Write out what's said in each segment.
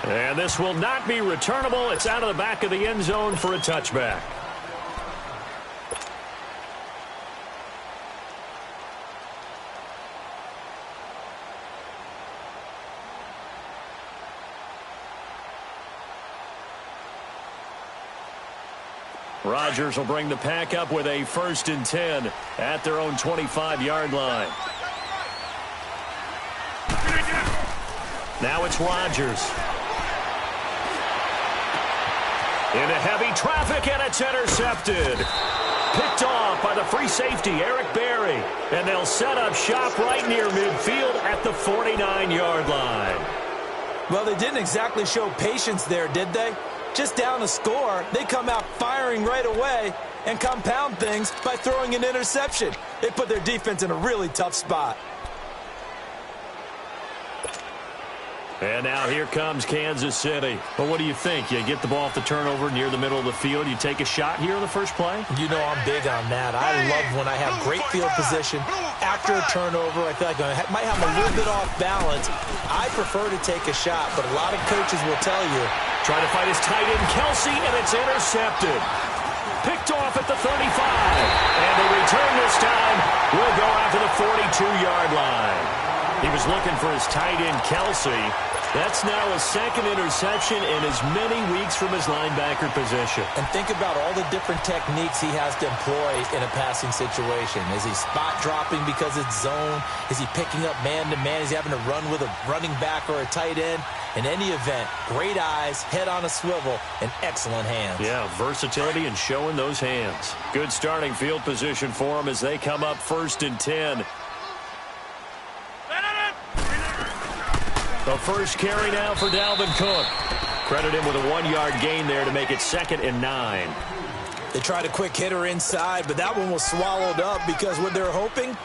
And this will not be returnable. It's out of the back of the end zone for a touchback. Rodgers will bring the pack up with a 1st and 10 at their own 25-yard line. Now it's Rodgers. Into heavy traffic, and it's intercepted. Picked off by the free safety, Eric Berry. And they'll set up shop right near midfield at the 49-yard line. Well, they didn't exactly show patience there, did they? Just down a score, they come out firing right away and compound things by throwing an interception. They put their defense in a really tough spot. And now here comes Kansas City. But what do you think? You get the ball off the turnover near the middle of the field. You take a shot here in the first play? You know I'm big on that. I love when I have great field position. After a turnover, I feel like I might have a little bit off balance. I prefer to take a shot, but a lot of coaches will tell you. Trying to fight his tight end, Kelsey, and it's intercepted. Picked off at the 35. And the return this time will go out to the 42-yard line. He was looking for his tight end, Kelsey. That's now a 2nd interception in as many weeks from his linebacker position. And think about all the different techniques he has to employ in a passing situation. Is he spot dropping because it's zone? Is he picking up man-to-man? Is he having to run with a running back or a tight end? In any event, great eyes, head on a swivel, and excellent hands. Yeah, versatility and showing those hands. Good starting field position for him as they come up 1st and 10. The first carry now for Dalvin Cook. Credit him with a 1-yard gain there to make it 2nd and 9. They tried a quick hitter inside, but that one was swallowed up because what they're hoping,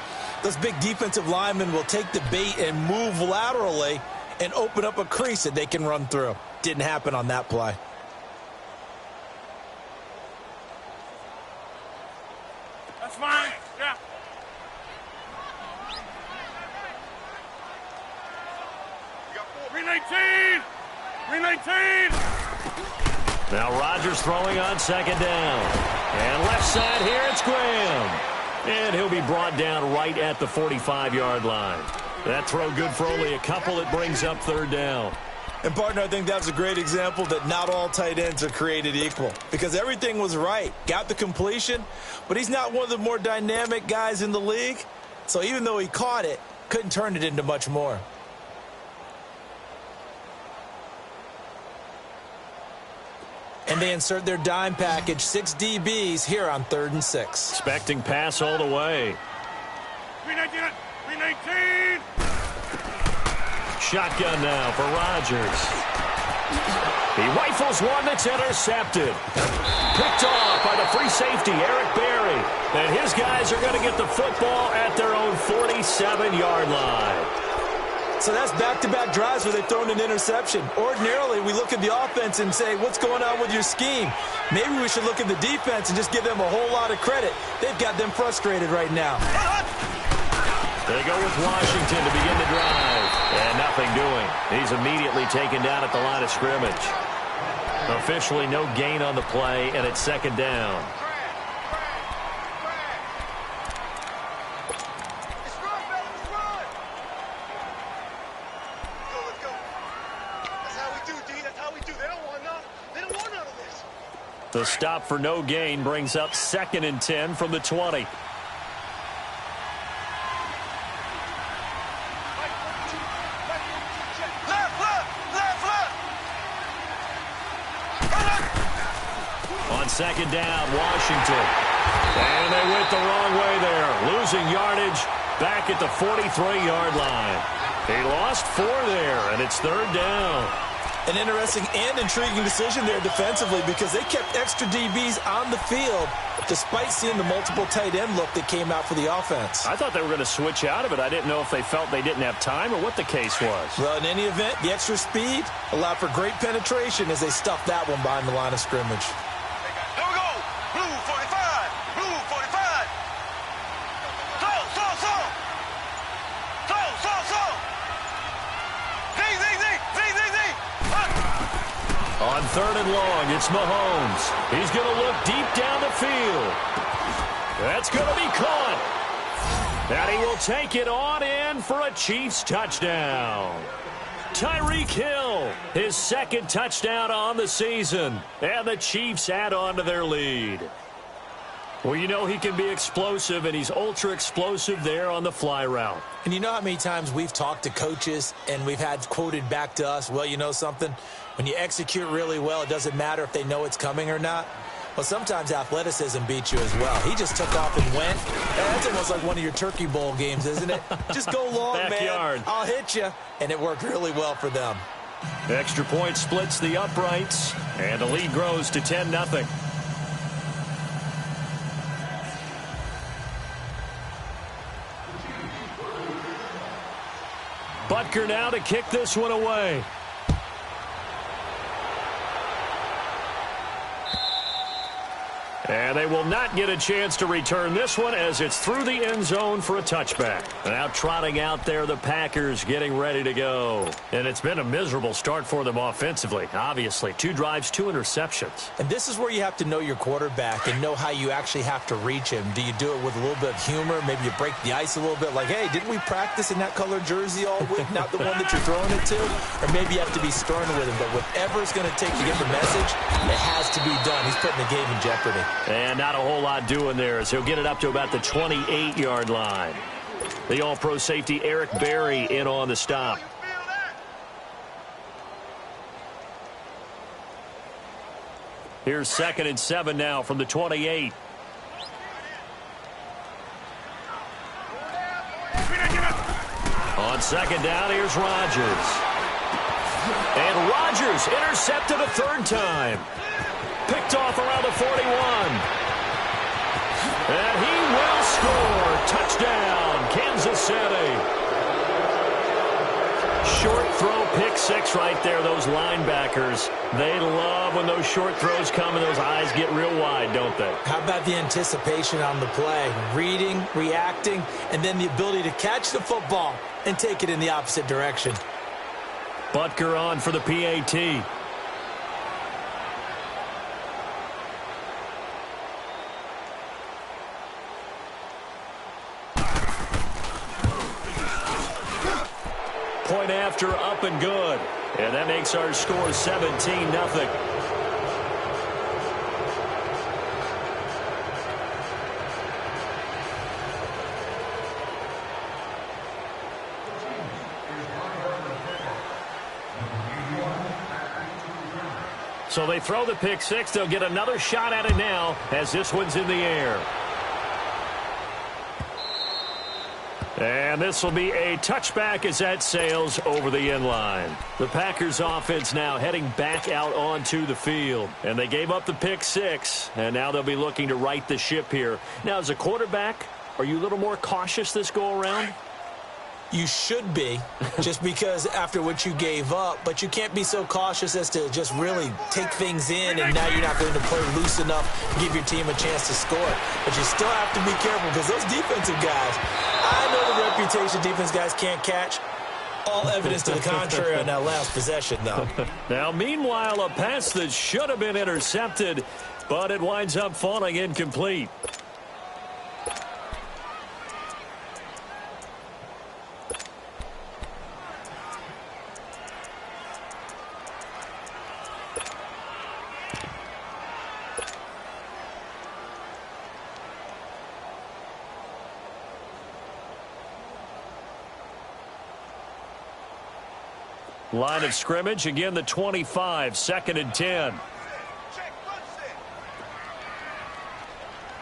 those big defensive linemen will take the bait and move laterally and open up a crease that they can run through. Didn't happen on that play. That's fine. Yeah. Green 19! Green 19! Now Rodgers throwing on 2nd down. And left side here, it's Graham. And he'll be brought down right at the 45-yard line. That throw good for only a couple. It brings up 3rd down. And, partner, I think that's a great example that not all tight ends are created equal. Because everything was right. Got the completion, but he's not one of the more dynamic guys in the league. So even though he caught it, couldn't turn it into much more. And they insert their dime package, 6 DBs here on 3rd and 6. Expecting pass all the way. 319! 319! Shotgun now for Rodgers. He rifles one that's intercepted. Picked off by the free safety, Eric Berry. And his guys are going to get the football at their own 47-yard line. So that's back-to-back drives where they've thrown an interception. Ordinarily, we look at the offense and say, what's going on with your scheme? Maybe we should look at the defense and just give them a whole lot of credit. They've got them frustrated right now. They go with Washington to begin the drive. And nothing doing. He's immediately taken down at the line of scrimmage. Officially no gain on the play, and it's 2nd down. The stop for no gain brings up 2nd and 10 from the 20. On 2nd down, Washington. And they went the wrong way there. Losing yardage back at the 43-yard line. They lost 4 there, and it's 3rd down. An interesting and intriguing decision there defensively because they kept extra DBs on the field despite seeing the multiple tight end look that came out for the offense. I thought they were going to switch out of it. I didn't know if they felt they didn't have time or what the case was. Well, in any event, the extra speed allowed for great penetration as they stuffed that one behind the line of scrimmage. Here we go. Blue 45. Blue 45. Slow. Slow. Z. On 3rd and long, it's Mahomes. He's going to look deep down the field. That's going to be caught. And he will take it on in for a Chiefs touchdown. Tyreek Hill, his 2nd touchdown on the season. And the Chiefs add on to their lead. Well, you know he can be explosive, and he's ultra-explosive there on the fly route. And you know how many times we've talked to coaches and we've had quoted back to us, well, you know something? When you execute really well, it doesn't matter if they know it's coming or not. Well, sometimes athleticism beats you as well. He just took off and went. That's almost like one of your Turkey Bowl games, isn't it? Just go long, Backyard. man. I'll hit you. And it worked really well for them. Extra point splits the uprights, and the lead grows to 10-0. Butker now to kick this one away. And they will not get a chance to return this one as it's through the end zone for a touchback. Now trotting out there, the Packers getting ready to go. And it's been a miserable start for them offensively, obviously. 2 drives, 2 interceptions. And this is where you have to know your quarterback and know how you actually have to reach him. Do you do it with a little bit of humor? Maybe you break the ice a little bit like, hey, didn't we practice in that colored jersey all week, not the one that you're throwing it to? Or maybe you have to be stern with him. But whatever it's going to take to get the message, it has to be done. He's putting the game in jeopardy. And not a whole lot doing there as he'll get it up to about the 28-yard line. The all-pro safety Eric Berry in on the stop. Here's 2nd and 7 now from the 28. On 2nd down, here's Rodgers. And Rodgers intercepted a 3rd time. Picked off around the 41. And he will score. Touchdown, Kansas City. Short throw, pick 6 right there. Those linebackers, they love when those short throws come and those eyes get real wide, don't they? How about the anticipation on the play? Reading, reacting, and then the ability to catch the football and take it in the opposite direction. Butker on for the PAT. Point after, up and good. And that makes our score 17-0. So they throw the pick 6. They'll get another shot at it now as this one's in the air. And this will be a touchback as that sails over the end line. The Packers offense now heading back out onto the field. And they gave up the pick 6. And now they'll be looking to right the ship here. Now, as a quarterback, are you a little more cautious this go-around? You should be, just because after what you gave up, but you can't be so cautious as to just really take things in, and now you're not going to play loose enough to give your team a chance to score. But you still have to be careful because those defensive guys, I know the reputation defense guys can't catch. All evidence to the contrary on that last possession, though. Now, meanwhile, a pass that should have been intercepted, but it winds up falling incomplete. Line of scrimmage, again the 25, 2nd and 10. Check, run set.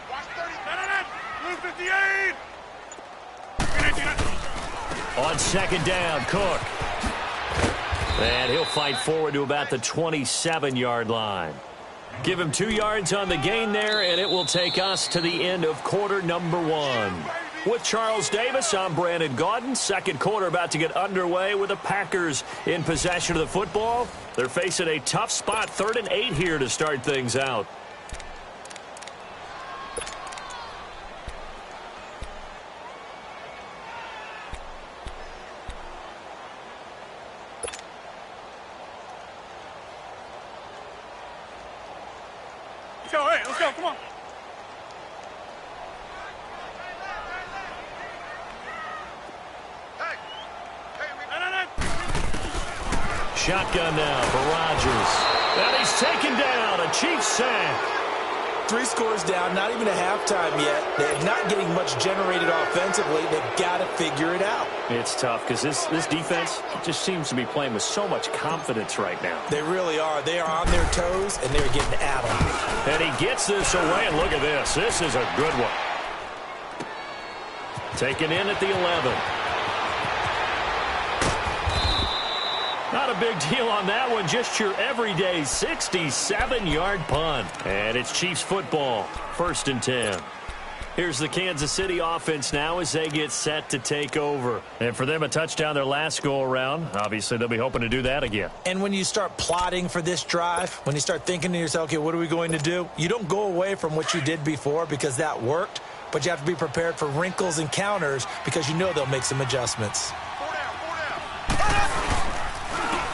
Watch 30. Blue 58. On 2nd down, Cook. And he'll fight forward to about the 27-yard line. Give him 2 yards on the gain there, and it will take us to the end of quarter number 1. With Charles Davis, I'm Brandon Gaudin. Second quarter about to get underway with the Packers in possession of the football. They're facing a tough spot, 3rd and 8 here to start things out. go. Hey, let's go. Come on. Shotgun now for Rodgers. And he's taken down. A Chiefs sack. 3 scores down, not even a halftime yet. They're not getting much generated offensively. They've got to figure it out. It's tough because this defense just seems to be playing with so much confidence right now. They really are. They are on their toes, and they're getting at them. And he gets this away, and look at this. This is a good one. Taken in at the 11. Not a big deal on that one. Just your everyday 67-yard punt. And it's Chiefs football. 1st and 10. Here's the Kansas City offense now as they get set to take over. And for them, a touchdown their last go-around. Obviously, they'll be hoping to do that again. And when you start plotting for this drive, when you start thinking to yourself, okay, what are we going to do? You don't go away from what you did before because that worked. But you have to be prepared for wrinkles and counters because you know they'll make some adjustments.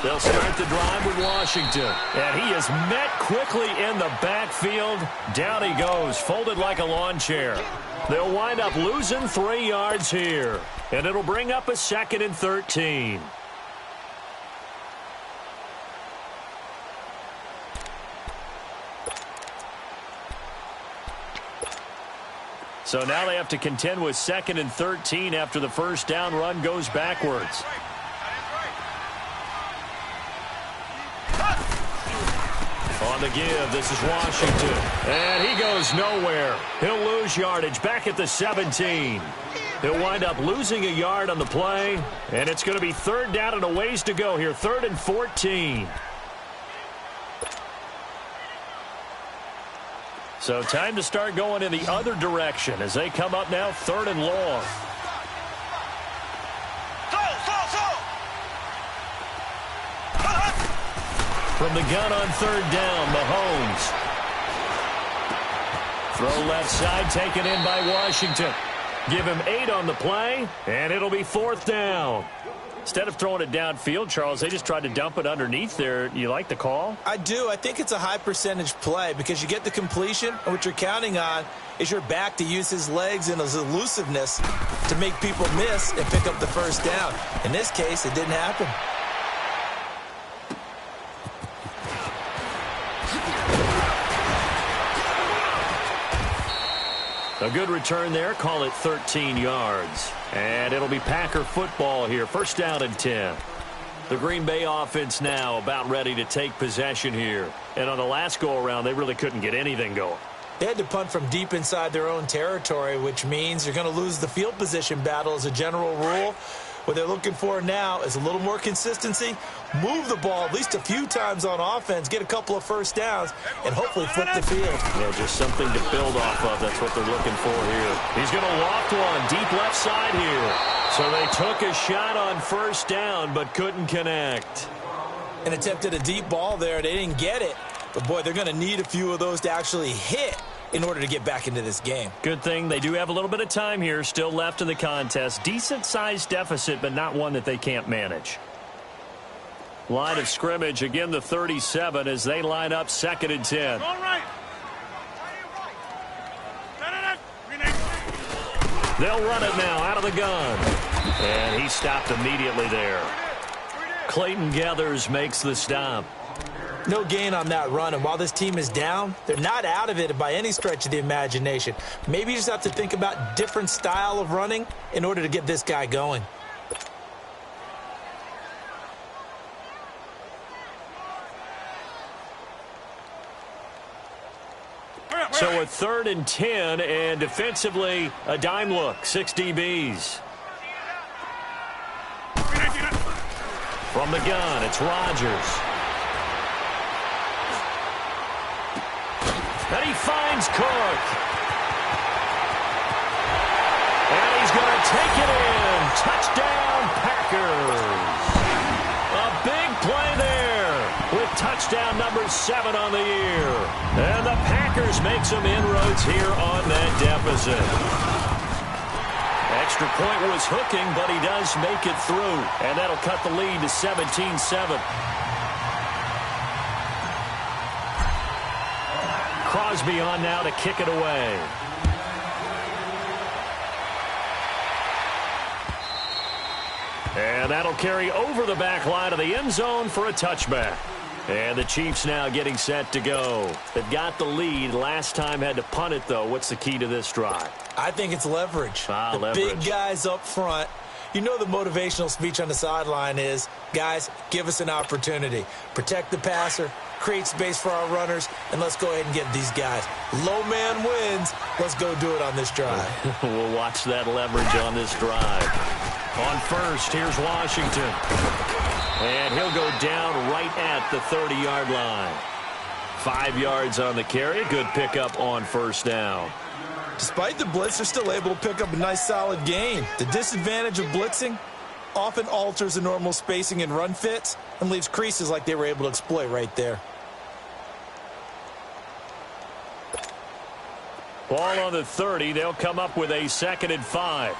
They'll start the drive with Washington. And he is met quickly in the backfield. Down he goes, folded like a lawn chair. They'll wind up losing 3 yards here. And it'll bring up a 2nd and 13. So now they have to contend with 2nd and 13 after the first down run goes backwards. On the give, this is Washington. And he goes nowhere. He'll lose yardage back at the 17. He'll wind up losing a yard on the play. And it's going to be 3rd down and a ways to go here. 3rd and 14. So time to start going in the other direction as they come up now 3rd and long. From the gun on 3rd down, Mahomes. Throw left side, taken in by Washington. Give him 8 on the play, and it'll be 4th down. Instead of throwing it downfield, Charles, they just tried to dump it underneath there. You like the call? I do. I think it's a high percentage play because you get the completion, and what you're counting on is your back to use his legs and his elusiveness to make people miss and pick up the first down. In this case, it didn't happen. A good return there. Call it 13 yards. And it'll be Packer football here. 1st down and 10. The Green Bay offense now about ready to take possession here. And on the last go-around, they really couldn't get anything going. They had to punt from deep inside their own territory, which means you're going to lose the field position battle as a general rule. What they're looking for now is a little more consistency, move the ball at least a few times on offense, get a couple of first downs, and hopefully flip the field. Yeah, just something to build off of. That's what they're looking for here. He's going to loft one deep left side here. So they took a shot on 1st down but couldn't connect. And attempted a deep ball there. They didn't get it. But, boy, they're going to need a few of those to actually hit in order to get back into this game. Good thing they do have a little bit of time here still left in the contest. Decent-sized deficit, but not one that they can't manage. Line of scrimmage, again the 37 as they line up 2nd and 10. All right. They'll run it now out of the gun. And he stopped immediately there. Clayton Gathers makes the stop. No gain on that run, and while this team is down, they're not out of it by any stretch of the imagination. Maybe you just have to think about different style of running in order to get this guy going. So a 3rd and 10, and defensively, a dime look, 6 DBs. From the gun, it's Rodgers. And he finds Cook. And he's going to take it in. Touchdown, Packers. A big play there with touchdown number 7 on the year. And the Packers make some inroads here on that deficit. Extra point was hooking, but he does make it through. And that'll cut the lead to 17-7. Crosby on now to kick it away. And that'll carry over the back line of the end zone for a touchback. And the Chiefs now getting set to go. They've got the lead. Last time had to punt it, though. What's the key to this drive? I think it's leverage. Leverage. Big guys up front. You know the motivational speech on the sideline is, guys, give us an opportunity. Protect the passer, create space for our runners, and let's go ahead and get these guys. Low man wins. Let's go do it on this drive. We'll watch that leverage on this drive. On first, here's Washington. And he'll go down right at the 30-yard line. 5 yards on the carry. Good pickup on first down. Despite the blitz, they're still able to pick up a nice, solid gain. The disadvantage of blitzing often alters the normal spacing and run fits and leaves creases like they were able to exploit right there. Ball on the 30. They'll come up with a 2nd and 5.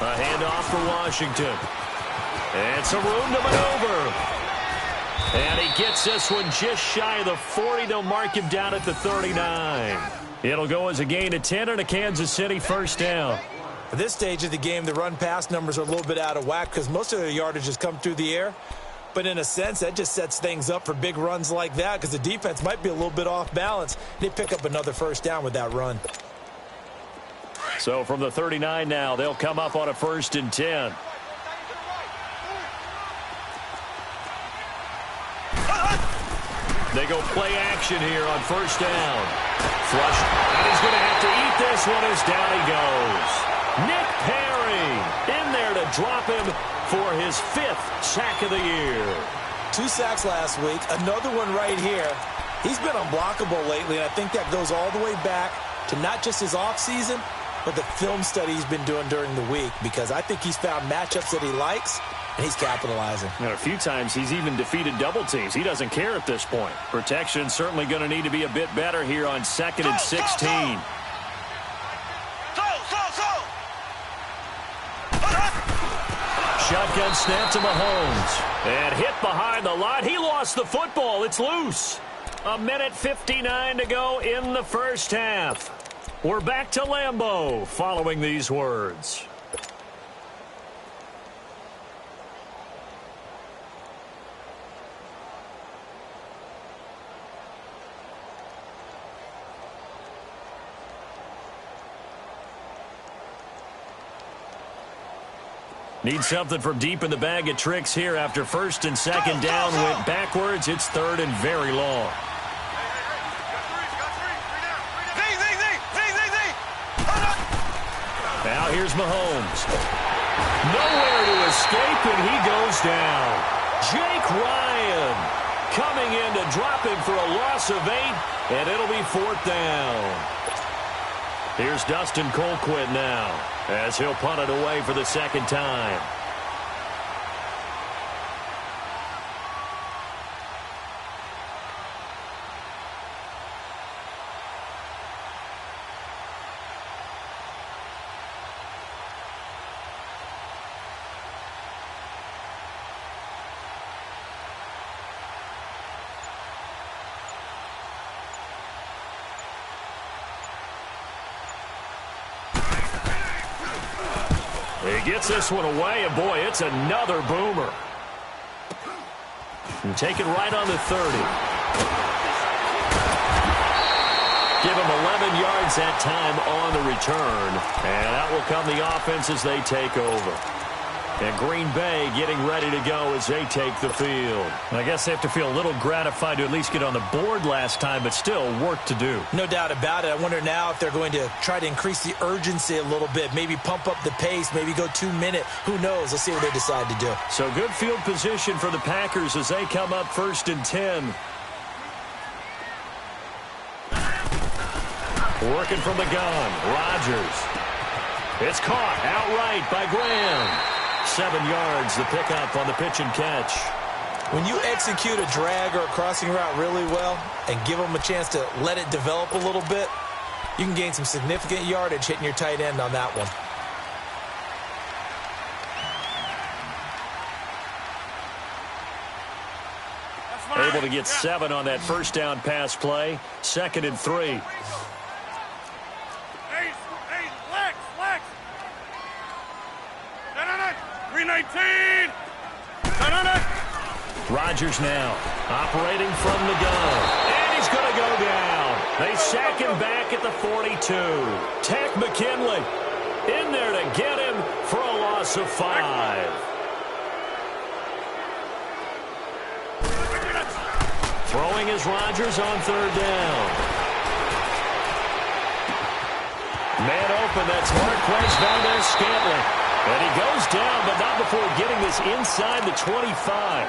A handoff for Washington. And some room to maneuver. And he gets this one just shy of the 40. They'll mark him down at the 39. It'll go as a gain of 10 and a Kansas City first down. At this stage of the game, the run-pass numbers are a little bit out of whack because most of their yardage has come through the air. But in a sense, that just sets things up for big runs like that because the defense might be a little bit off balance. They pick up another first down with that run. So from the 39 now, they'll come up on a 1st and 10. They go play action here on first down. Flush, and he's going to have to eat this one as down he goes. Nick Perry in there to drop him for his 5th sack of the year. 2 sacks last week, another one right here. He's been unblockable lately, and I think that goes all the way back to not just his offseason, but the film study he's been doing during the week, because I think he's found matchups that he likes, and he's capitalizing. And a few times he's even defeated double teams. He doesn't care at this point. Protection certainly going to need to be a bit better here on 2nd and 16. Shotgun snap to Mahomes. And hit behind the line. He lost the football. It's loose. 1:59 to go in the first half. We're back to Lambeau following these words. Need something from deep in the bag of tricks here after 1st and 2nd down went backwards. It's 3rd and very long. Now here's Mahomes. Nowhere to escape, and he goes down. Jake Ryan coming in to drop him for a loss of 8, and it'll be 4th down. Here's Dustin Colquitt now as he'll punt it away for the 2nd time. He gets this one away, and boy, it's another boomer. And take it right on the 30. Give him 11 yards that time on the return. And out will come the offense as they take over. And Green Bay getting ready to go as they take the field. I guess they have to feel a little gratified to at least get on the board last time, but still work to do. No doubt about it. I wonder now if they're going to try to increase the urgency a little bit, maybe pump up the pace, maybe go 2-minute. Who knows? Let's see what they decide to do. So good field position for the Packers as they come up 1st and 10. Working from the gun, Rodgers. It's caught outright by Graham. 7 yards, the pickup on the pitch and catch. When you execute a drag or a crossing route really well and give them a chance to let it develop a little bit, you can gain some significant yardage hitting your tight end on that one. able to get 7 on that first down pass play. 2nd and 3. Flex. 319. Rodgers now operating from the gun. And he's going to go down. They sack him back at the 42. Tack McKinley in there to get him for a loss of 5. Throwing is Rodgers on 3rd down. Man open, that's Marquez Valdez-Scantling. And he goes down, but not before getting this inside the 25.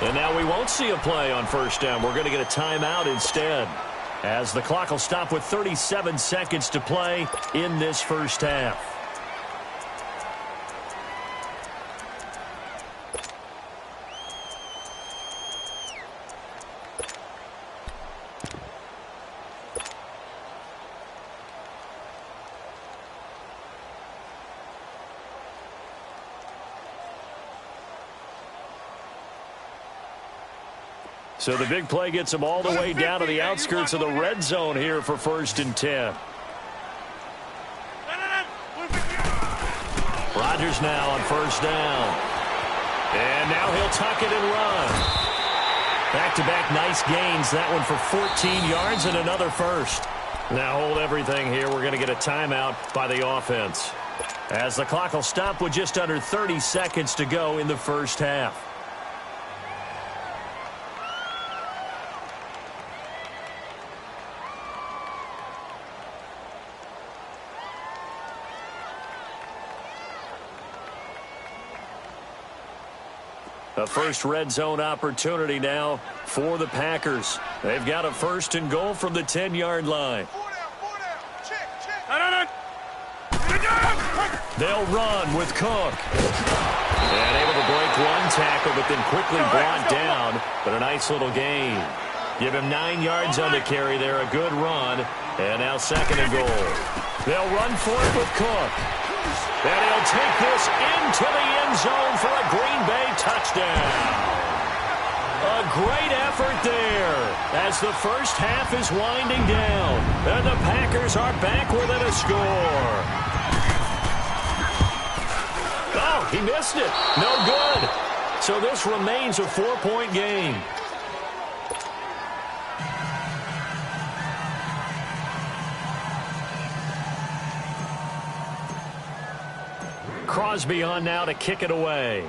And now we won't see a play on 1st down. We're going to get a timeout instead, as the clock will stop with 37 seconds to play in this first half. So the big play gets him all the way down to the outskirts of the red zone here for 1st and 10. Rodgers now on 1st down. And now he'll tuck it and run. Back-to-back nice gains. That one for 14 yards and another first. Now hold everything here. We're going to get a timeout by the offense, as the clock will stop with just under 30 seconds to go in the first half. A first red zone opportunity now for the Packers. They've got a 1st and goal from the 10-yard line. 4 down. Check. They'll run with Cook. And able to break one tackle, but then quickly brought down. But a nice little gain. Give him 9 yards on the carry there. A good run. And now 2nd and goal. They'll run for it with Cook. And he'll take this into the end zone for a Green Bay touchdown. A great effort there as the first half is winding down. And the Packers are back within a score. Oh, he missed it. No good. So this remains a 4-point game. Crosby on now to kick it away.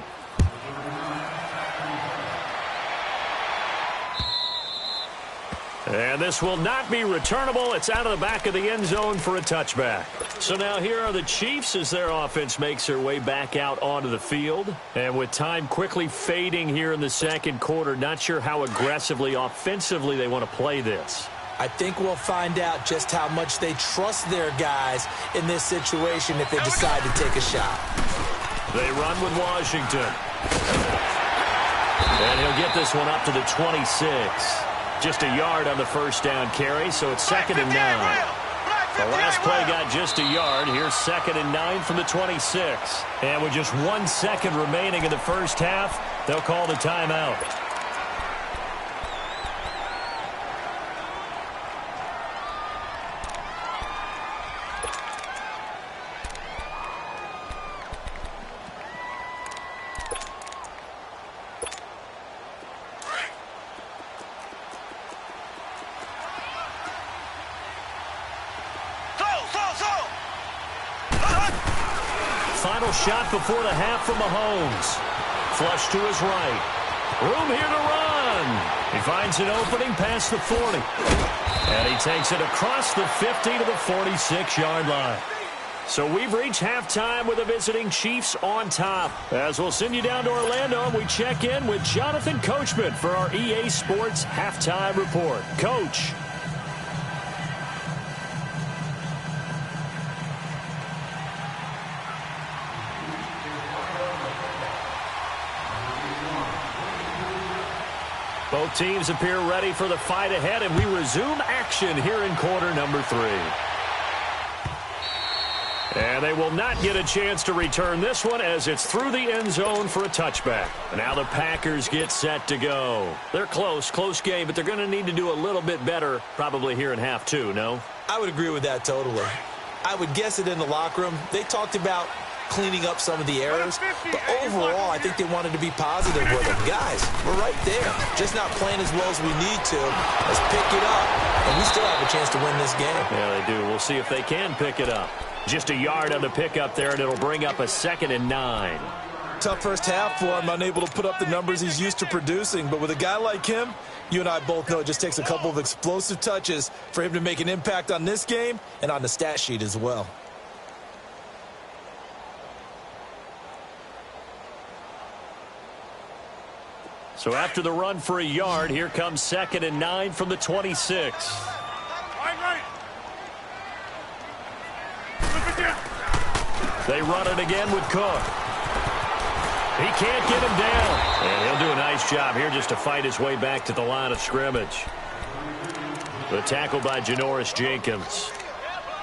And this will not be returnable. It's out of the back of the end zone for a touchback. So now here are the Chiefs as their offense makes their way back out onto the field. And with time quickly fading here in the 2nd quarter, not sure how aggressively, offensively they want to play this. I think we'll find out just how much they trust their guys in this situation if they decide to take a shot. They run with Washington. And he'll get this one up to the 26. Just a yard on the first down carry, so it's 2nd and 9. The last play got just a yard. Here's 2nd and 9 from the 26. And with just 1 second remaining in the first half, they'll call the timeout. Final shot before the half from Mahomes. Flush to his right. Room here to run. He finds an opening past the 40. And he takes it across the 50 to the 46-yard line. So we've reached halftime with the visiting Chiefs on top. As we'll send you down to Orlando, and we check in with Jonathan Coachman for our EA Sports Halftime Report. Coach. Both teams appear ready for the fight ahead, and we resume action here in quarter number 3. And they will not get a chance to return this one as it's through the end zone for a touchback. Now the Packers get set to go. They're close game, but they're going to need to do a little bit better probably here in half two, no? I would agree with that totally. I would guess it in the locker room. They talked about cleaning up some of the errors, but overall, I think they wanted to be positive with them. Guys, we're right there. Just not playing as well as we need to. Let's pick it up, and we still have a chance to win this game. Yeah, they do. We'll see if they can pick it up. Just a yard on the pickup there, and it'll bring up a 2nd and 9. Tough first half for him, unable to put up the numbers he's used to producing. But with a guy like him, you and I both know it just takes a couple of explosive touches for him to make an impact on this game and on the stat sheet as well. So after the run for a yard, here comes 2nd and 9 from the 26. Right. They run it again with Cook. He can't get him down. And he'll do a nice job here just to fight his way back to the line of scrimmage. The tackle by Janoris Jenkins.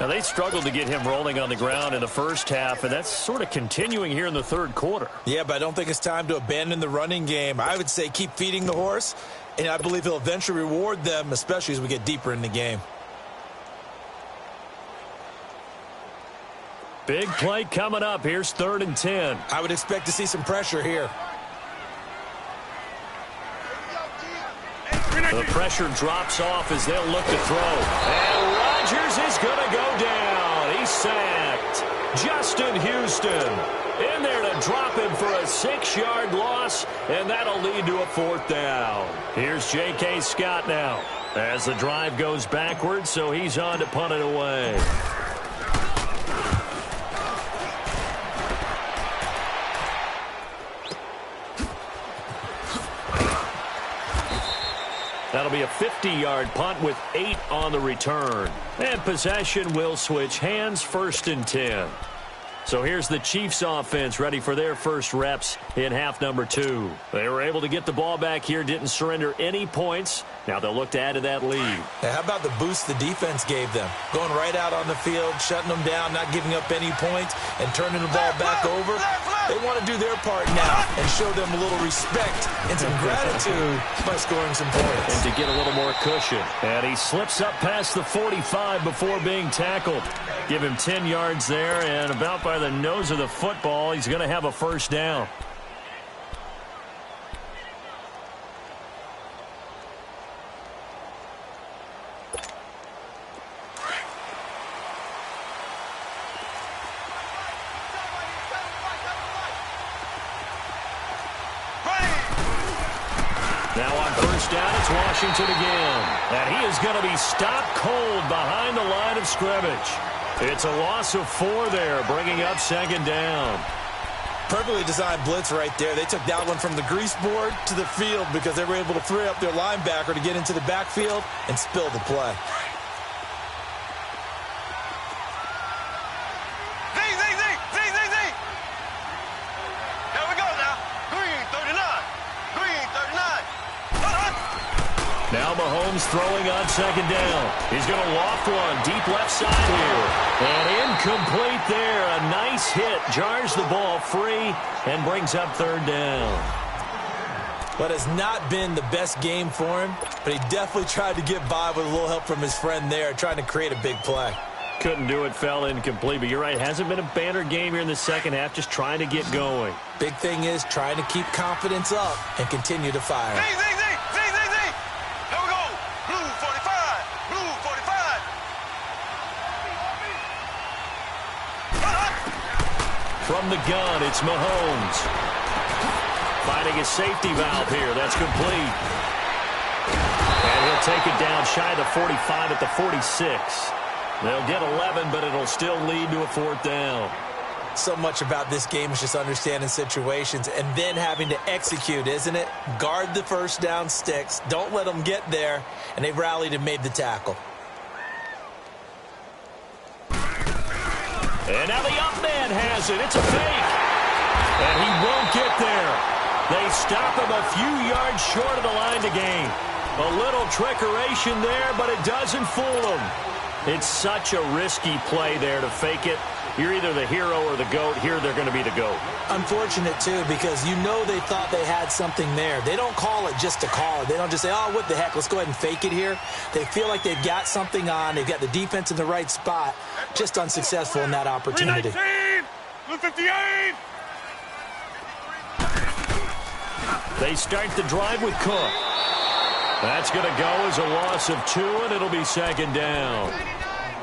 Now, they struggled to get him rolling on the ground in the first half, and that's sort of continuing here in the third quarter. Yeah, but I don't think it's time to abandon the running game. I would say keep feeding the horse, and I believe he'll eventually reward them, especially as we get deeper in the game. Big play coming up. Here's 3rd and 10. I would expect to see some pressure here. The pressure drops off as they'll look to throw. And Rodgers is going to go down. He's sacked. Justin Houston in there to drop him for a 6-yard loss, and that'll lead to a 4th down. Here's J.K. Scott now as the drive goes backwards, so he's on to punt it away. That'll be a 50-yard punt with 8 on the return. And possession will switch hands, 1st and 10. So here's the Chiefs offense ready for their first reps in half number 2. They were able to get the ball back here, didn't surrender any points. Now they'll look to add to that lead. Now, how about the boost the defense gave them? Going right out on the field, shutting them down, not giving up any points, and turning the ball back over. They want to do their part now and show them a little respect and some gratitude by scoring some points. And to get a little more cushion. And he slips up past the 45 before being tackled. Give him 10 yards there, and about by the nose of the football, he's going to have a 1st down. Now on 1st down, it's Washington again. And he is going to be stopped cold behind the line of scrimmage. It's a loss of 4 there, bringing up 2nd down. Perfectly designed blitz right there. They took that one from the grease board to the field because they were able to free up their linebacker to get into the backfield and spill the play. There we go now. Green 39. Green 39. Now Mahomes throwing on 2nd down. He's going to loft one deep left side here. And incomplete there. A nice hit. Jars the ball free and brings up 3rd down. But has not been the best game for him, but he definitely tried to get by with a little help from his friend there, trying to create a big play. Couldn't do it, fell incomplete. But you're right, hasn't been a banner game here in the second half, just trying to get going. Big thing is trying to keep confidence up and continue to fire. Z. There we go. Blue 45. Blue 45. From the gun, it's Mahomes. Finding his safety valve here. That's complete. And he'll take it down shy of the 45 at the 46. They'll get 11, but it'll still lead to a 4th down. So much about this game is just understanding situations and then having to execute, isn't it? Guard the 1st down sticks. Don't let them get there. And they rallied and made the tackle. And now the up man has it. It's a fake. And he won't get there. They stop him a few yards short of the line to gain. A little trickeration there, but it doesn't fool him. It's such a risky play there to fake it You're either the hero or the GOAT. Here they're going to be the GOAT. Unfortunate, too, because you know they thought they had something there. They don't call it just to call it. They don't just say, oh, what the heck, let's go ahead and fake it here. They feel like they've got something on. They've got the defense in the right spot. Just unsuccessful in that opportunity. 319! 158! They start the drive with Cook. That's going to go as a loss of 2, and it'll be second down.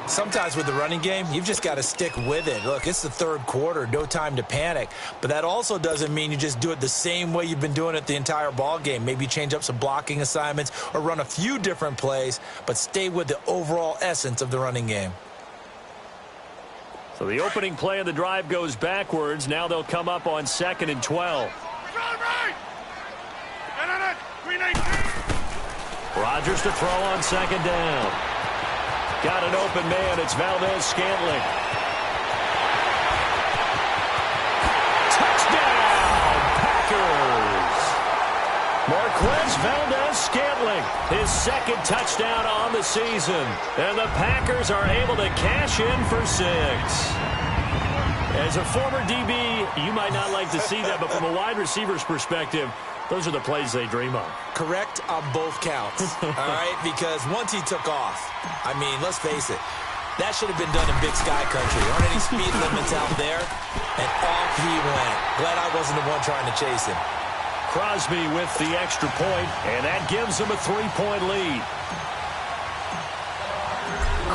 Sometimes with the running game, you've just got to stick with it. Look, it's the third quarter, no time to panic. But that also doesn't mean you just do it the same way you've been doing it the entire ball game. Maybe change up some blocking assignments or run a few different plays, but stay with the overall essence of the running game. So the opening play of the drive goes backwards. Now they'll come up on 2nd and 12. Rodgers to throw on 2nd down. Got an open man. It's Valdez-Scantling. Touchdown, Packers! Marquez Valdez-Scantling, his second touchdown on the season. And the Packers are able to cash in for 6. As a former DB, you might not like to see that, but from a wide receiver's perspective, those are the plays they dream of. Correct on both counts, all right? Because once he took off, I mean, let's face it, that should have been done in Big Sky Country. Aren't any speed limits out there? And off he went. Glad I wasn't the one trying to chase him. Crosby with the extra point, and that gives him a 3-point lead.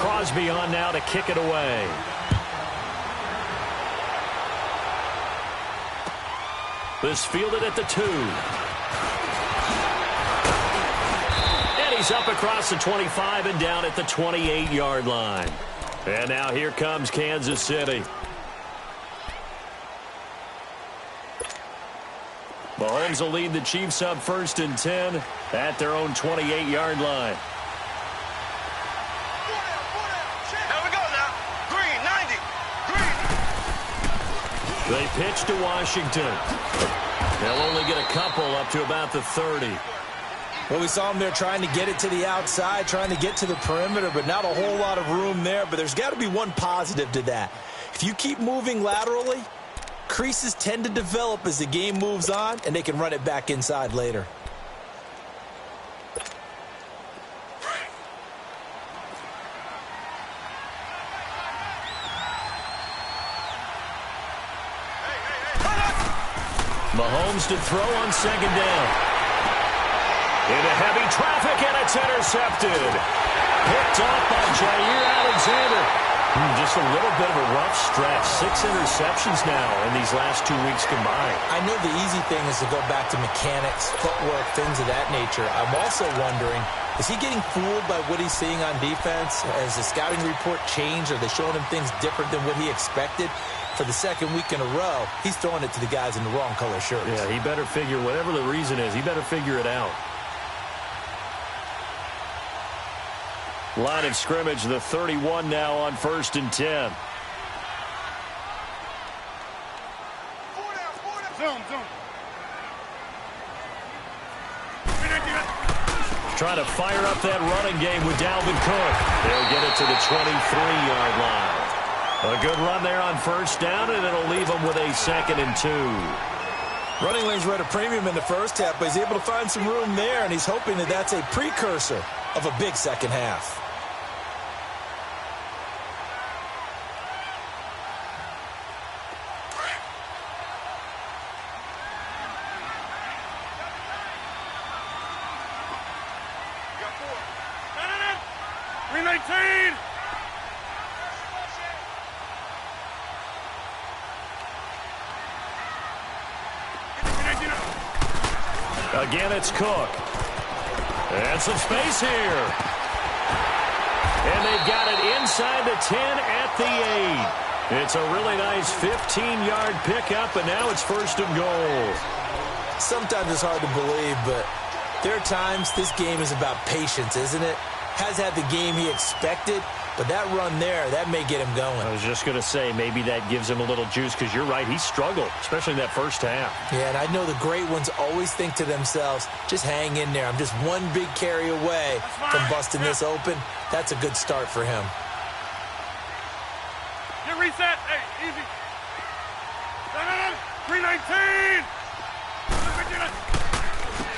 Crosby on now to kick it away. This fielded at the 2. And he's up across the 25 and down at the 28-yard line. And now here comes Kansas City. Mahomes will lead the Chiefs up 1st and 10 at their own 28-yard line. Here we go now. Green, 90. Green. They pitch to Washington. They'll only get a couple up to about the 30. Well, we saw him there trying to get it to the outside, trying to get to the perimeter, but not a whole lot of room there. But there's got to be one positive to that. If you keep moving laterally, creases tend to develop as the game moves on, and they can run it back inside later. Mahomes to throw on 2nd down. Into heavy traffic, and it's intercepted. Picked off by Jair Alexander. Just a little bit of a rough stretch. 6 interceptions now in these last 2 weeks combined. I know the easy thing is to go back to mechanics, footwork, things of that nature. I'm also wondering, is he getting fooled by what he's seeing on defense? Has the scouting report changed? Are they showing him things different than what he expected? For the second week in a row, he's throwing it to the guys in the wrong color shirts. Yeah, he better figure, whatever the reason is, he better figure it out. Line of scrimmage, the 31 now on 1st and 10. Trying to fire up that running game with Dalvin Cook. They'll get it to the 23-yard line. A good run there on 1st down, and it'll leave them with a 2nd and 2. Running lanes were at a premium in the first half, but he's able to find some room there, and he's hoping that that's a precursor of a big second half. Again, it's Cook. And some space here. And they've got it inside the 10 at the 8. It's a really nice 15-yard pickup, and now it's 1st and goal. Sometimes it's hard to believe, but there are times this game is about patience, isn't it? Has had the game he expected, but that run there, that may get him going. I was just going to say, maybe that gives him a little juice, because you're right, he struggled, especially in that first half. Yeah, and I know the great ones always think to themselves, just hang in there. I'm just one big carry away from busting this open. That's a good start for him. Get reset. Hey.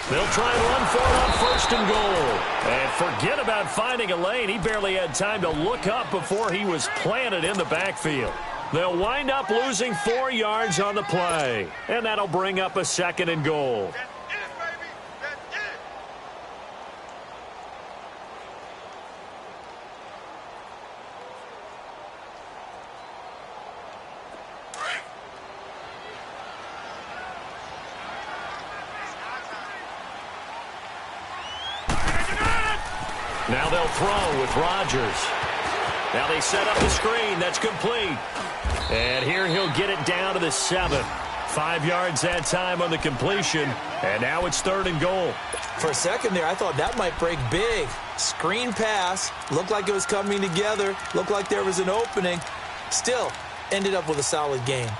They'll try and run for it on first and goal. And forget about finding a lane. He barely had time to look up before he was planted in the backfield. They'll wind up losing 4 yards on the play. And that'll bring up a second and goal. That's it, baby. That's it. Now they'll throw with Rodgers. Now they set up the screen. That's complete. And here he'll get it down to the 7. 5 yards that time on the completion. And now it's third and goal. For a second there, I thought that might break big. Screen pass. Looked like it was coming together. Looked like there was an opening. Still, ended up with a solid game.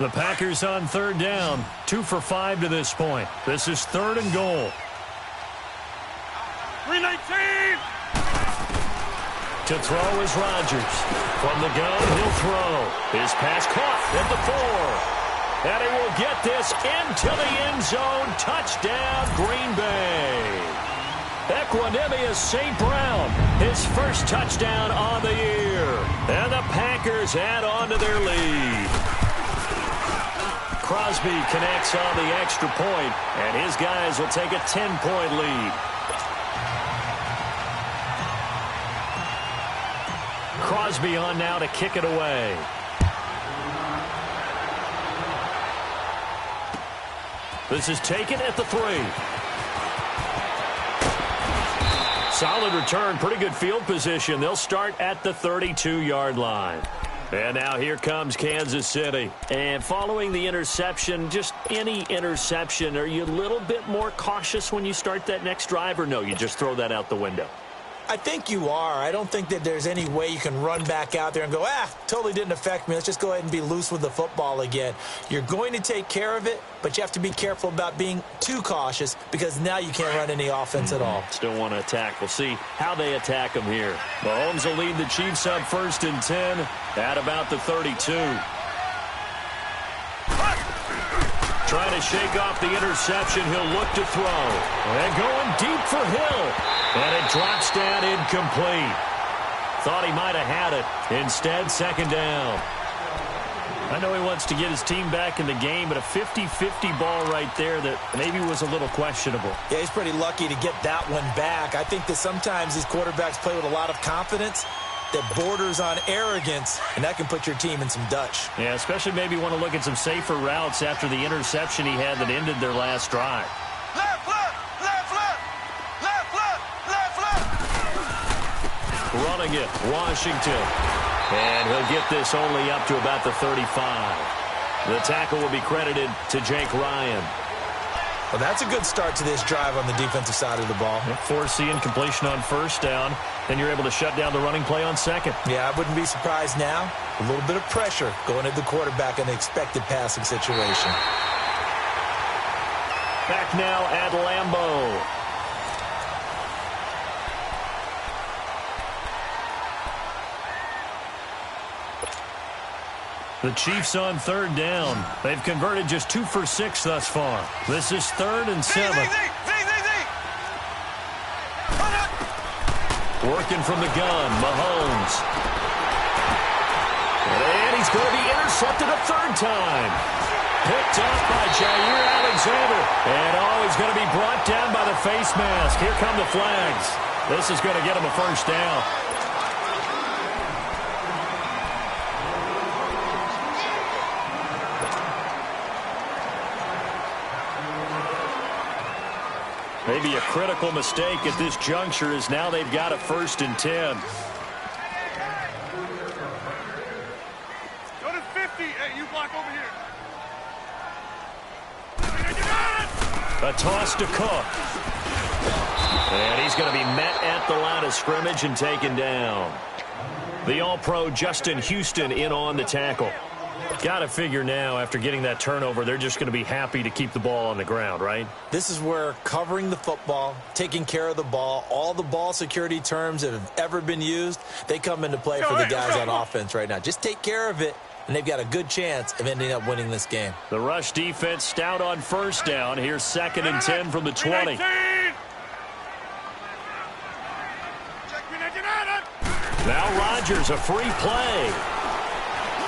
The Packers on third down. 2 for 5 to this point. This is third and goal. 319. To throw is Rodgers. From the gun, he'll throw. His pass caught at the 4. And he will get this into the end zone. Touchdown, Green Bay. Equanimous St. Brown, his first touchdown on the year. And the Packers add on to their lead. Crosby connects on the extra point, and his guys will take a 10-point lead. Crosby on now to kick it away. This is taken at the 3. Solid return, pretty good field position. They'll start at the 32-yard line. And now here comes Kansas City. And following the interception, just any interception, are you a little bit more cautious when you start that next drive, or no, you just throw that out the window? I think you are. I don't think that there's any way you can run back out there and go, totally didn't affect me. Let's just go ahead and be loose with the football again. You're going to take care of it, but you have to be careful about being too cautious because now you can't run any offense at all. Still want to attack. We'll see how they attack them here. Mahomes will lead the Chiefs up first and 10 at about the 32. Trying to shake off the interception. He'll look to throw. And going deep for Hill. And it drops down incomplete. Thought he might have had it. Instead, second down. I know he wants to get his team back in the game, but a 50-50 ball right there that maybe was a little questionable. Yeah, he's pretty lucky to get that one back. I think that sometimes these quarterbacks play with a lot of confidence that borders on arrogance, and that can put your team in some Dutch. Yeah, especially maybe want to look at some safer routes after the interception he had that ended their last drive. Left foot, left foot, left foot, left foot. Running it, Washington. And he'll get this only up to about the 35. The tackle will be credited to Jake Ryan. Well, that's a good start to this drive on the defensive side of the ball. Forcing completion on first down. Then you're able to shut down the running play on second. Yeah, I wouldn't be surprised now. A little bit of pressure going at the quarterback in the expected passing situation. Back now at Lambeau. The Chiefs on third down. They've converted just 2 for 6 thus far. This is third and 7. Working from the gun, Mahomes. And he's going to be intercepted a third time. Picked up by Jair Alexander. And he's going to be brought down by the face mask. Here come the flags. This is going to get him a first down. Maybe a critical mistake at this juncture is now they've got a first and 10. Go to 50. Hey, you block over here. A toss to Cook. And he's going to be met at the line of scrimmage and taken down. The All-Pro Justin Houston in on the tackle. Got to figure now, after getting that turnover, they're just going to be happy to keep the ball on the ground, right? This is where covering the football, taking care of the ball, all the ball security terms that have ever been used, they come into play for the guys on offense right now. Just take care of it, and they've got a good chance of ending up winning this game. The rush defense stout on first down. Here's 2nd and 10 from the 20. Now Rodgers, a free play.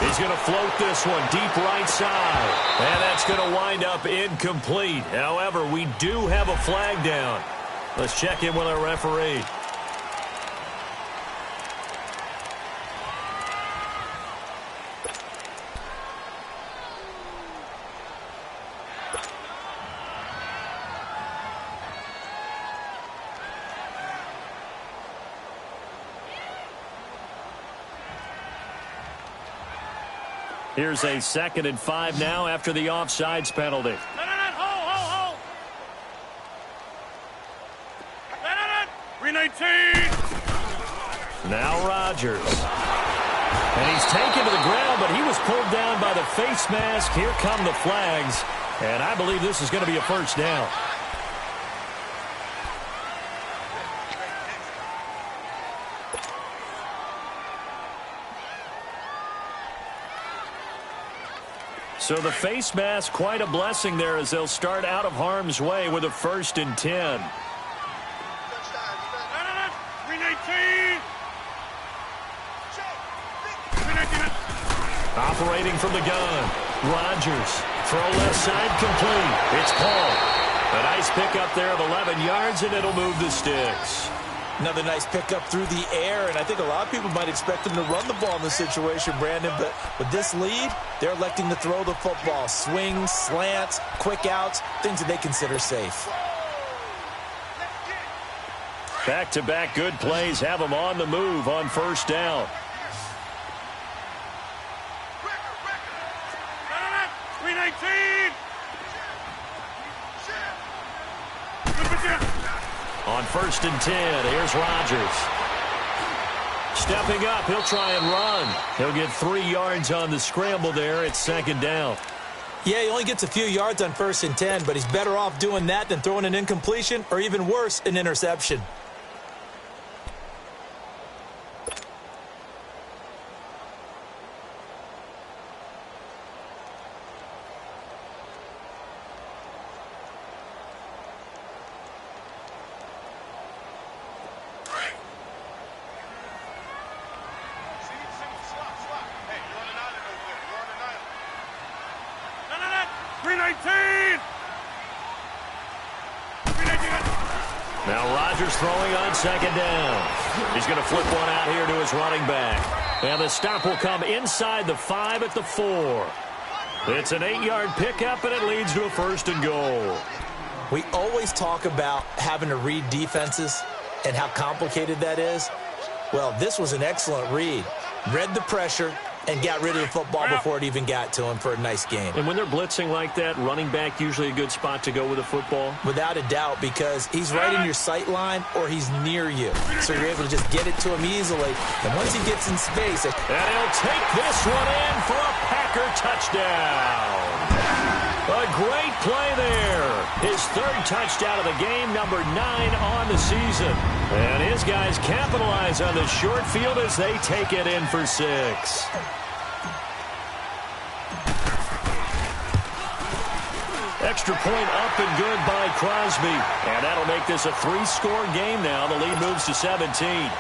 He's going to float this one deep right side. And that's going to wind up incomplete. However, we do have a flag down. Let's check in with our referee. Here's a 2nd and 5 now after the offsides penalty. Hold. 319. Now Rodgers. And he's taken to the ground, but he was pulled down by the face mask. Here come the flags. And I believe this is going to be a first down. So the face mask, quite a blessing there as they'll start out of harm's way with a 1st and 10. 319. Operating from the gun. Rodgers. Throw left side complete. It's called. A nice pickup there of 11 yards, and it'll move the sticks. Another nice pickup through the air, and I think a lot of people might expect them to run the ball in this situation, Brandon, but with this lead, they're electing to throw the football. Swings, slants, quick outs, things that they consider safe. Back-to-back good plays have them on the move on first down. 319. On 1st and 10, here's Rodgers. Stepping up, he'll try and run. He'll get 3 yards on the scramble there. It's 2nd down. Yeah, he only gets a few yards on 1st and 10, but he's better off doing that than throwing an incompletion or even worse, an interception. Now Rodgers throwing on 2nd down. He's going to flip one out here to his running back. And the stop will come inside the 5 at the 4. It's an 8-yard pickup, and it leads to a 1st and goal. We always talk about having to read defenses and how complicated that is. Well, this was an excellent read. Read the pressure and got rid of the football before it even got to him for a nice game. And when they're blitzing like that, running back usually a good spot to go with the football? Without a doubt, because he's right in your sight line or he's near you. So you're able to just get it to him easily. And once he gets in space... And he'll take this one in for a Packer touchdown. A great play there. His 3rd touchdown of the game, number 9 on the season. And his guys capitalize on the short field as they take it in for 6. Extra point up and good by Crosby. And that'll make this a 3-score game now. The lead moves to 17.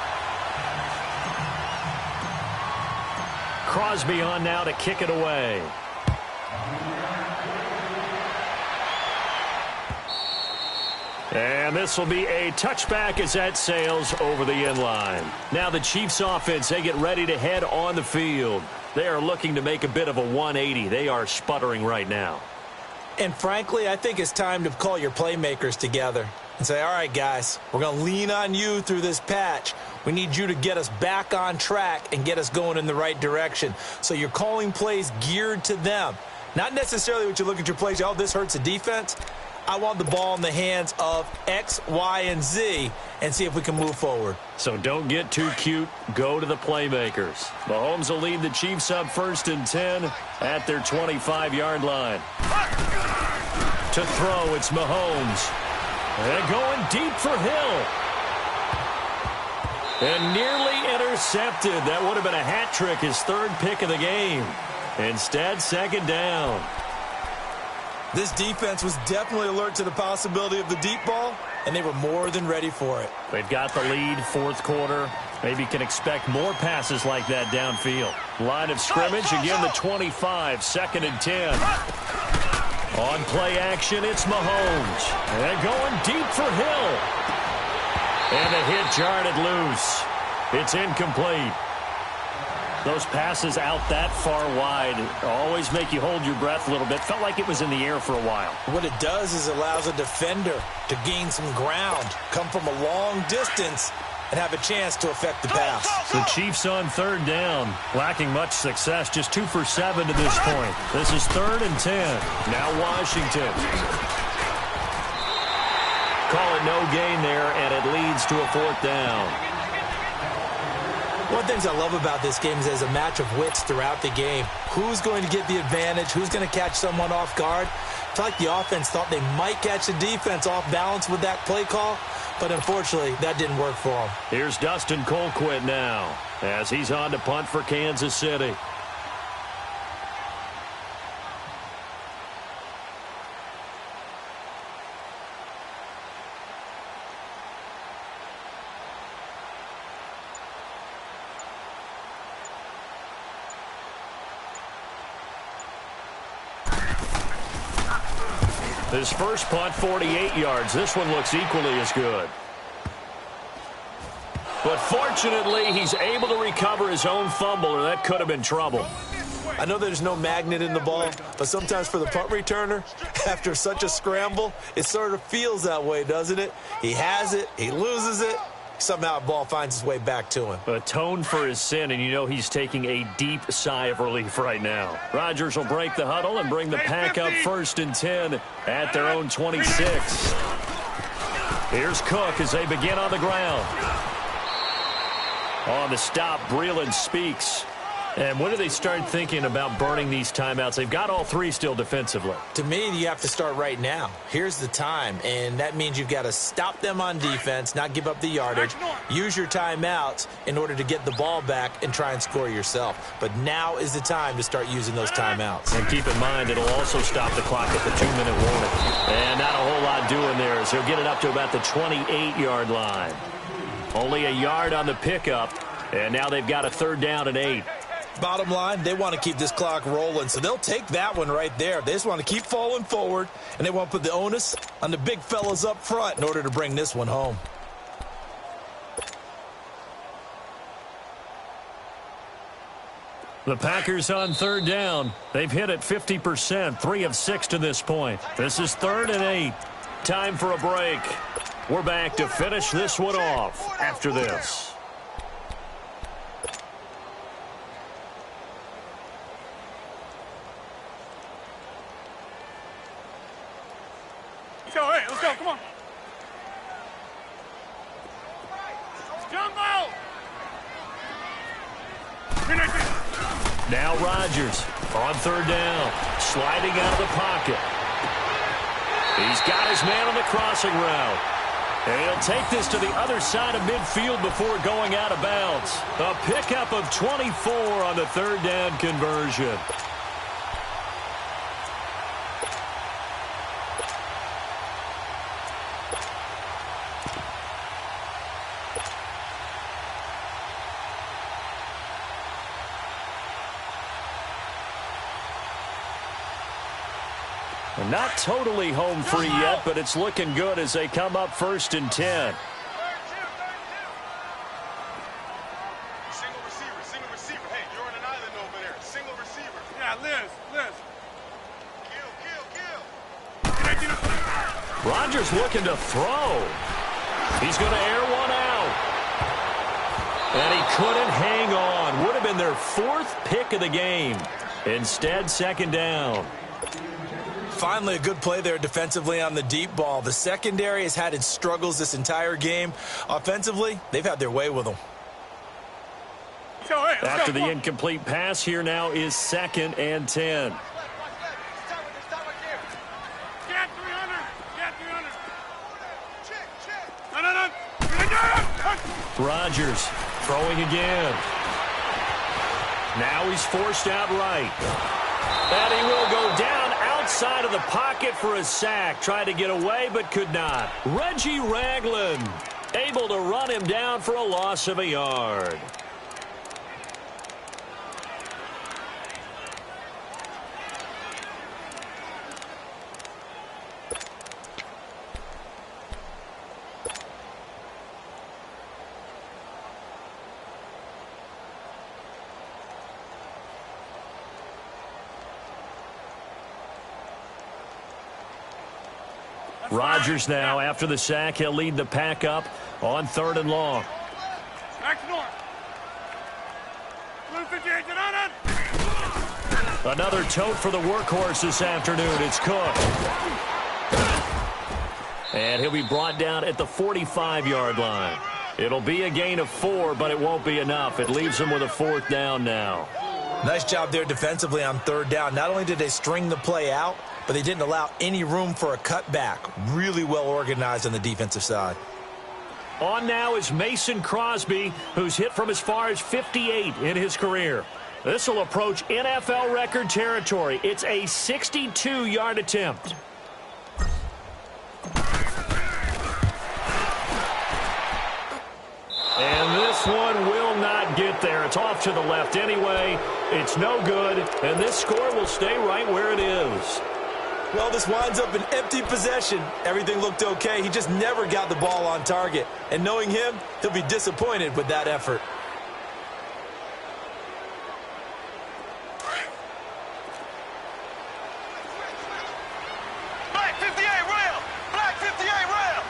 Crosby on now to kick it away. And this will be a touchback as that sails over the end line. Now the Chiefs offense, they get ready to head on the field. They are looking to make a bit of a 180. They are sputtering right now. And frankly, I think it's time to call your playmakers together and say, all right, guys, we're going to lean on you through this patch. We need you to get us back on track and get us going in the right direction. So you're calling plays geared to them. Not necessarily what you look at your plays, oh, this hurts the defense. I want the ball in the hands of X, Y, and Z and see if we can move forward. So don't get too cute. Go to the playmakers. Mahomes will lead the Chiefs up 1st and 10 at their 25-yard line. To throw, it's Mahomes. And going deep for Hill. And nearly intercepted. That would have been a hat trick, his 3rd pick of the game. Instead, 2nd down. This defense was definitely alert to the possibility of the deep ball, and they were more than ready for it. They've got the lead, 4th quarter. Maybe can expect more passes like that downfield. Line of scrimmage, again the 25, 2nd and 10. On play action, it's Mahomes. And going deep for Hill. And the hit jarred loose. It's incomplete. Those passes out that far wide always make you hold your breath a little bit. Felt like it was in the air for a while. What it does is it allows a defender to gain some ground, come from a long distance, and have a chance to affect the pass. The Chiefs on 3rd down, lacking much success, just 2 for 7 to this point. This is 3rd and 10. Now Washington. Call it no gain there, and it leads to a 4th down. One of the things I love about this game is there's a match of wits throughout the game. Who's going to get the advantage? Who's going to catch someone off guard? I feel like the offense thought they might catch the defense off balance with that play call, but unfortunately, that didn't work for them. Here's Dustin Colquitt now as he's on to punt for Kansas City. His first punt, 48 yards. This one looks equally as good. But fortunately, he's able to recover his own fumble, or that could have been trouble. I know there's no magnet in the ball, but sometimes for the punt returner, after such a scramble, it sort of feels that way, doesn't it? He has it, he loses it, somehow the ball finds its way back to him. Atone for his sin, and you know he's taking a deep sigh of relief right now. Rodgers will break the huddle and bring the pack up 1st and 10 at their own 26. Here's Cook as they begin on the ground. On the stop, Breeland speaks. And when do they start thinking about burning these timeouts? They've got all 3 still defensively. To me, you have to start right now. Here's the time, and that means you've got to stop them on defense, not give up the yardage, use your timeouts in order to get the ball back and try and score yourself. But now is the time to start using those timeouts. And keep in mind, it'll also stop the clock at the 2-minute warning. And not a whole lot doing there as he'll get it up to about the 28-yard line. Only a yard on the pickup, and now they've got a 3rd down and 8. Bottom line, they want to keep this clock rolling, so they'll take that one right there. They just want to keep falling forward, and they want to put the onus on the big fellas up front in order to bring this one home. The Packers on 3rd down. They've hit it 50%, 3 of 6 to this point. This is 3rd and 8. Time for a break. We're back to finish this one off after this. Let's go, hey, let's go, come on. Jumbo! Now Rodgers on 3rd down, sliding out of the pocket. He's got his man on the crossing route. And he'll take this to the other side of midfield before going out of bounds. A pickup of 24 on the 3rd down conversion. Not totally home free yet, but it's looking good as they come up 1st and 10. Single receiver. Hey, you're on an island over there. Single receiver. Yeah, Liz. Kill. Rodgers looking to throw. He's going to air one out. And he couldn't hang on. Would have been their 4th pick of the game. Instead, 2nd down. Finally, a good play there defensively on the deep ball. The secondary has had its struggles this entire game. Offensively, they've had their way with them. After the incomplete pass, here now is 2nd and 10. Rodgers throwing again. Now he's forced out right. And he will go down outside of the pocket for a sack. Tried to get away but could not. Reggie Ragland able to run him down for a loss of a yard. Rodgers now, after the sack, he'll lead the pack up on 3rd and long. Another tote for the workhorse this afternoon. It's Cook. And he'll be brought down at the 45-yard line. It'll be a gain of 4, but it won't be enough. It leaves him with a 4th down now. Nice job there defensively on 3rd down. Not only did they string the play out, but they didn't allow any room for a cutback. Really well organized on the defensive side. On now is Mason Crosby, who's hit from as far as 58 in his career. This will approach NFL record territory. It's a 62-yard attempt. And this one will not get there. It's off to the left anyway. It's no good, and this score will stay right where it is. Well, this winds up an empty possession. Everything looked okay. He just never got the ball on target. And knowing him, he'll be disappointed with that effort. Black 58 rail! Black 58 rail!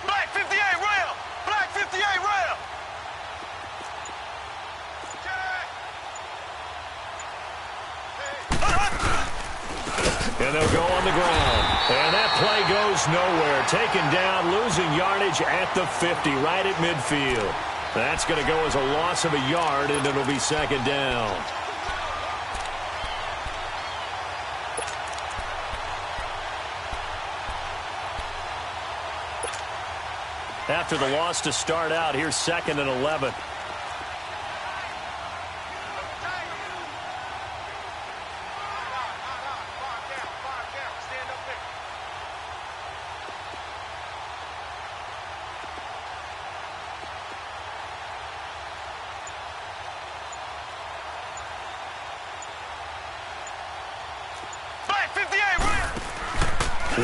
Black 58 rail! Black 58 rail! And they'll go on the ground. And that play goes nowhere. Taken down, losing yardage at the 50, right at midfield. That's going to go as a loss of a yard, and it'll be 2nd down. After the loss to start out, here's 2nd and 11.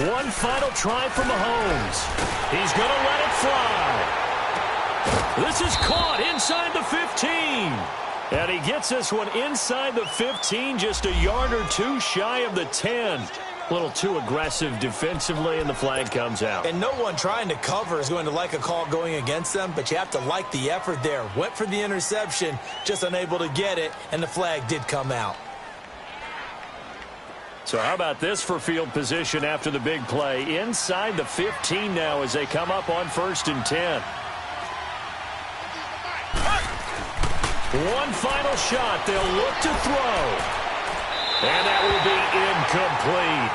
One final try from Mahomes. He's going to let it fly. This is caught inside the 15. And he gets this one inside the 15, just a yard or two shy of the 10. A little too aggressive defensively, and the flag comes out. And no one trying to cover is going to like a call going against them, but you have to like the effort there. Went for the interception, just unable to get it, and the flag did come out. So how about this for field position after the big play? Inside the 15 now as they come up on 1st and 10. One final shot. They'll look to throw. And that will be incomplete.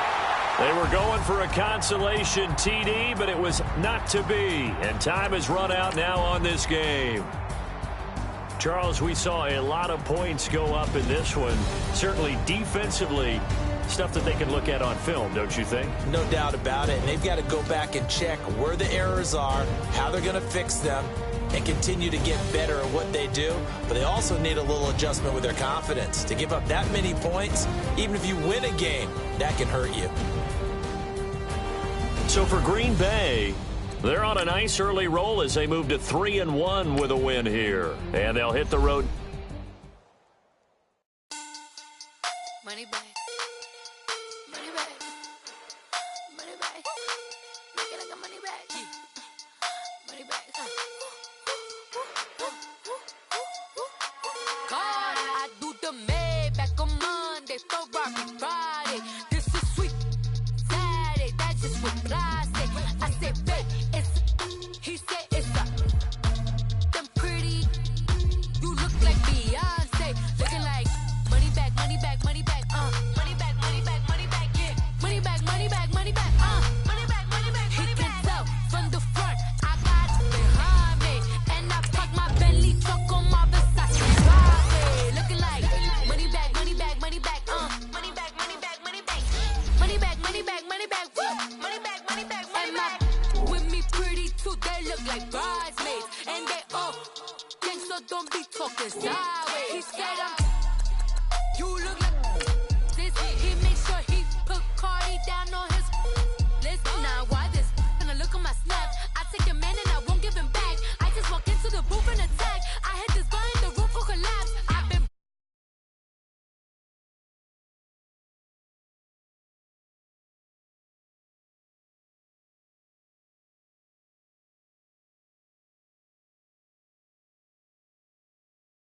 They were going for a consolation TD, but it was not to be. And time has run out now on this game. Charles, we saw a lot of points go up in this one. Certainly defensively, stuff that they can look at on film, don't you think? No doubt about it. And they've got to go back and check where the errors are, how they're going to fix them, and continue to get better at what they do. But they also need a little adjustment with their confidence. To give up that many points, even if you win a game, that can hurt you. So for Green Bay, they're on a nice early roll as they move to 3-1 with a win here. And they'll hit the road. Money back. Money back. Money back. Make it like a money back. Money back. Call Monday, Ferrari Friday. This is sweet Saturday. That's just what I say. I say, babe, it's. He said it's a. Them pretty. You look like Beyonce. Looking like money back, money back, money back. Money back, money back, money back. Yeah. Money back, money back, money back. Money back, money back, money back. He can tell from the front. I got it behind me, and I park my Bentley truck on my Versace driveway. Looking like money back, money back, money back. Money back, money back, money back. Money back, money back, money back. Money back, money back, money back. And my with me pretty too. They look like bridesmaids, and they all gang, so don't be talking sideways. He said you look